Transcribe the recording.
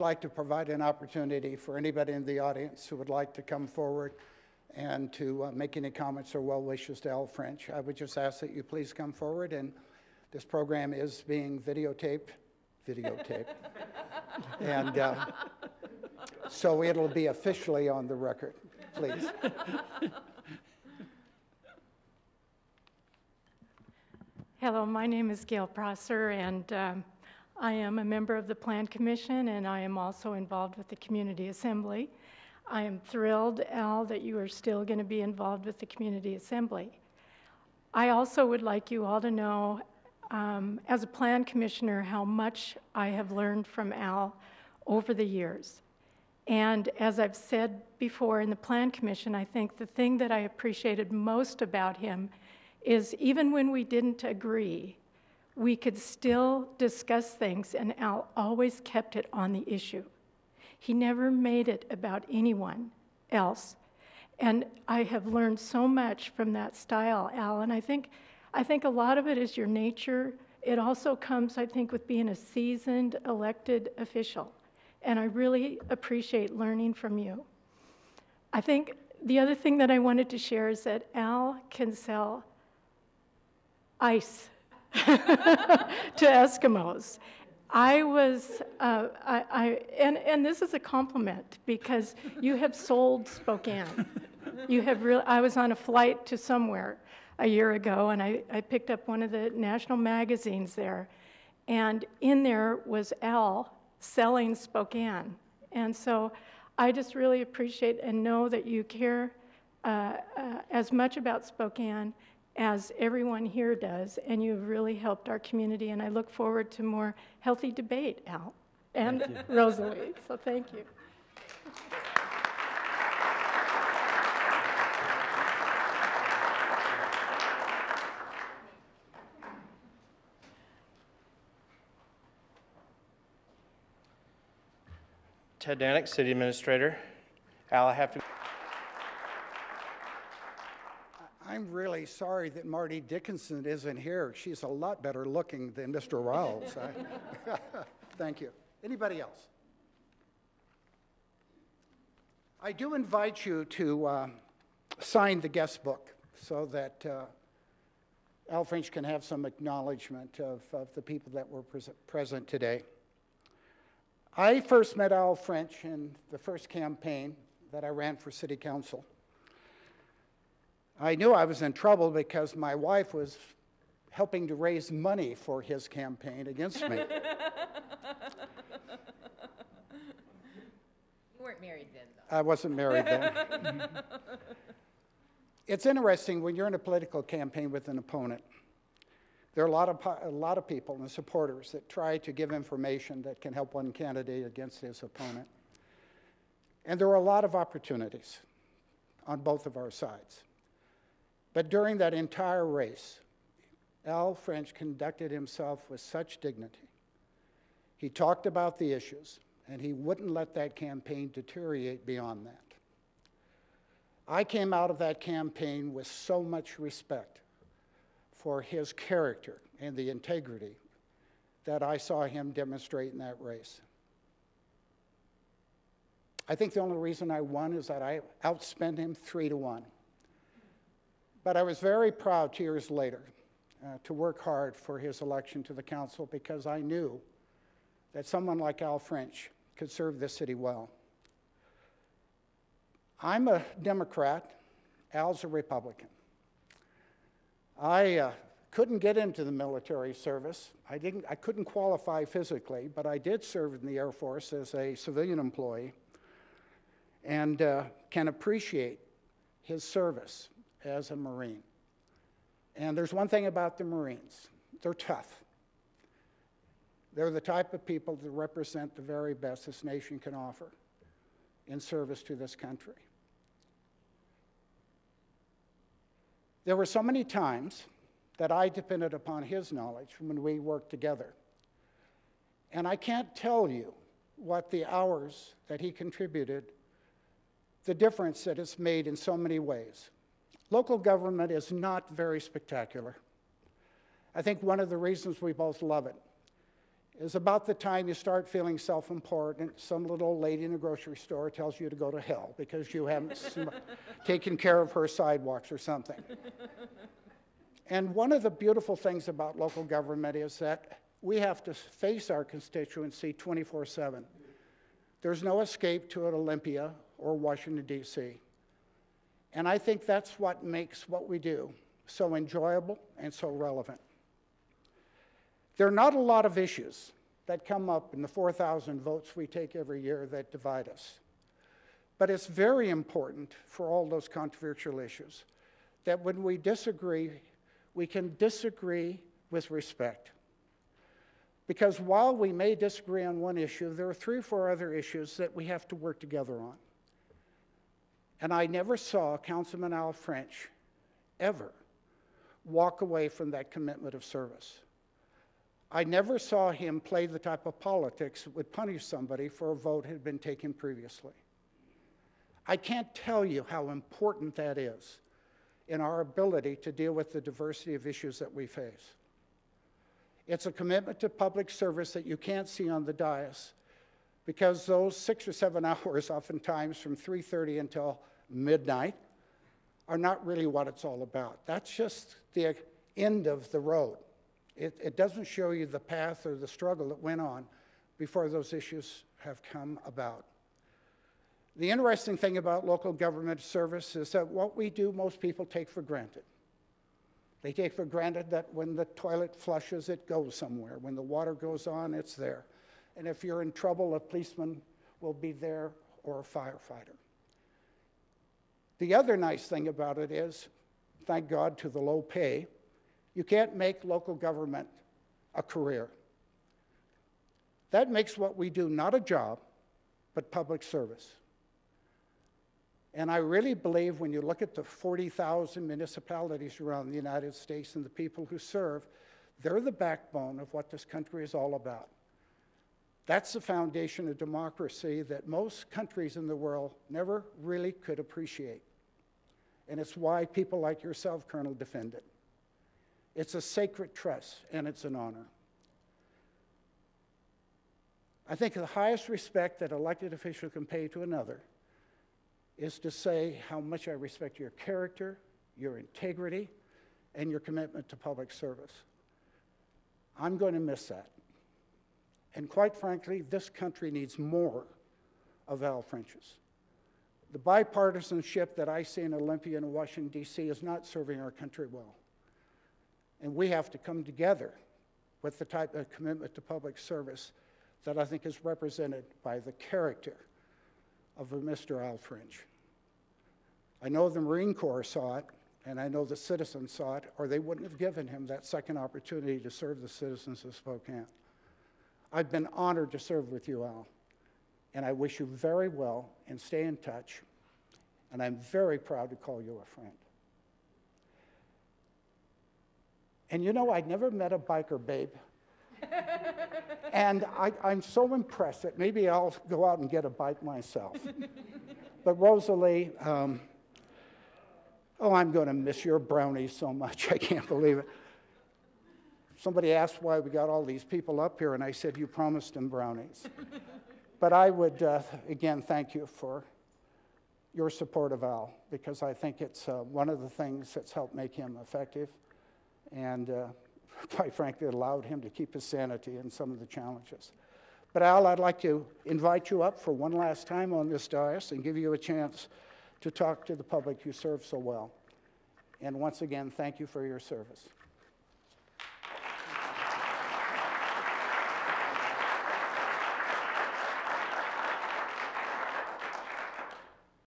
I'd like to provide an opportunity for anybody in the audience who would like to come forward and to make any comments or well wishes to Al French. I would just ask that you please come forward, and this program is being videotaped. And so it'll be officially on the record, please. Hello, my name is Gail Prosser, and I am a member of the Plan Commission, and I am also involved with the Community Assembly. I am thrilled, Al, that you are still going to be involved with the Community Assembly. I also would like you all to know, as a Plan Commissioner, how much I have learned from Al over the years. And as I've said before in the Plan Commission, I think the thing that I appreciated most about him is even when we didn't agree, we could still discuss things, and Al always kept it on the issue. He never made it about anyone else. And I have learned so much from that style, Al, and I think a lot of it is your nature. It also comes, I think, with being a seasoned elected official. And I really appreciate learning from you. I think the other thing that I wanted to share is that Al can sell ice to Eskimos. And this is a compliment because you have sold Spokane. I was on a flight to somewhere a year ago, and I picked up one of the national magazines there, and in there was Al selling Spokane. And so I just really appreciate and know that you care as much about Spokane as everyone here does, and you've really helped our community, and I look forward to more healthy debate, Al, and Rosalie, so thank you. Ted Danek, City Administrator. Al, I have to... I'm really sorry that Marty Dickinson isn't here. She's a lot better looking than Mr. Riles. Thank you. Anybody else? I do invite you to sign the guest book so that Al French can have some acknowledgement of the people that were present today. I first met Al French in the first campaign that I ran for City Council. I knew I was in trouble because my wife was helping to raise money for his campaign against me. You weren't married then, though. I wasn't married then. It's interesting when you're in a political campaign with an opponent. There are a lot of people and supporters that try to give information that can help one candidate against his opponent. And there are a lot of opportunities on both of our sides. But during that entire race, Al French conducted himself with such dignity. He talked about the issues, and he wouldn't let that campaign deteriorate beyond that. I came out of that campaign with so much respect for his character and the integrity that I saw him demonstrate in that race. I think the only reason I won is that I outspent him 3-1. But I was very proud 2 years later to work hard for his election to the council because I knew that someone like Al French could serve this city well. I'm a Democrat. Al's a Republican. I couldn't get into the military service. I couldn't qualify physically, but I did serve in the Air Force as a civilian employee and can appreciate his service as a Marine. And there's one thing about the Marines. They're tough. They're the type of people that represent the very best this nation can offer in service to this country. There were so many times that I depended upon his knowledge when we worked together. And I can't tell you what the hours that he contributed, the difference that it's made in so many ways. Local government is not very spectacular. I think one of the reasons we both love it is about the time you start feeling self-important. Some little old lady in a grocery store tells you to go to hell because you haven't taken care of her sidewalks or something. And one of the beautiful things about local government is that we have to face our constituency 24/7. There's no escape to an Olympia or Washington, D.C. And I think that's what makes what we do so enjoyable and so relevant. There are not a lot of issues that come up in the 4,000 votes we take every year that divide us. But it's very important for all those controversial issues that when we disagree, we can disagree with respect. Because while we may disagree on one issue, there are 3 or 4 other issues that we have to work together on. And I never saw Councilman Al French ever walk away from that commitment of service. I never saw him play the type of politics that would punish somebody for a vote that had been taken previously. I can't tell you how important that is in our ability to deal with the diversity of issues that we face. It's a commitment to public service that you can't see on the dais because those 6 or 7 hours, oftentimes from 3:30 until midnight, are not really what it's all about. That's just the end of the road. It doesn't show you the path or the struggle that went on before those issues have come about. The interesting thing about local government service is that what we do, most people take for granted. They take for granted that when the toilet flushes, it goes somewhere. When the water goes on, it's there. And if you're in trouble, a policeman will be there or a firefighter. The other nice thing about it is, thank God to the low pay, you can't make local government a career. That makes what we do not a job, but public service. And I really believe when you look at the 40,000 municipalities around the United States and the people who serve, they're the backbone of what this country is all about. That's the foundation of democracy that most countries in the world never really could appreciate. And it's why people like yourself, Colonel, defend it. It's a sacred trust, and it's an honor. I think the highest respect that an elected official can pay to another is to say how much I respect your character, your integrity, and your commitment to public service. I'm going to miss that. And quite frankly, this country needs more of Al French's. The bipartisanship that I see in Olympia and Washington, D.C. is not serving our country well. And we have to come together with the type of commitment to public service that I think is represented by the character of Mr. Al French. I know the Marine Corps saw it, and I know the citizens saw it, or they wouldn't have given him that second opportunity to serve the citizens of Spokane. I've been honored to serve with you, Al, and I wish you very well and stay in touch, and I'm very proud to call you a friend. And you know, I'd never met a biker babe. And I'm so impressed that maybe I'll go out and get a bike myself. But Rosalie, I'm going to miss your brownies so much. I can't believe it. Somebody asked why we got all these people up here, and I said, you promised them brownies. But I would, again, thank you for your support of Al, because I think it's one of the things that's helped make him effective. And quite frankly, it allowed him to keep his sanity in some of the challenges. But Al, I'd like to invite you up for one last time on this dais and give you a chance to talk to the public you serve so well. And once again, thank you for your service.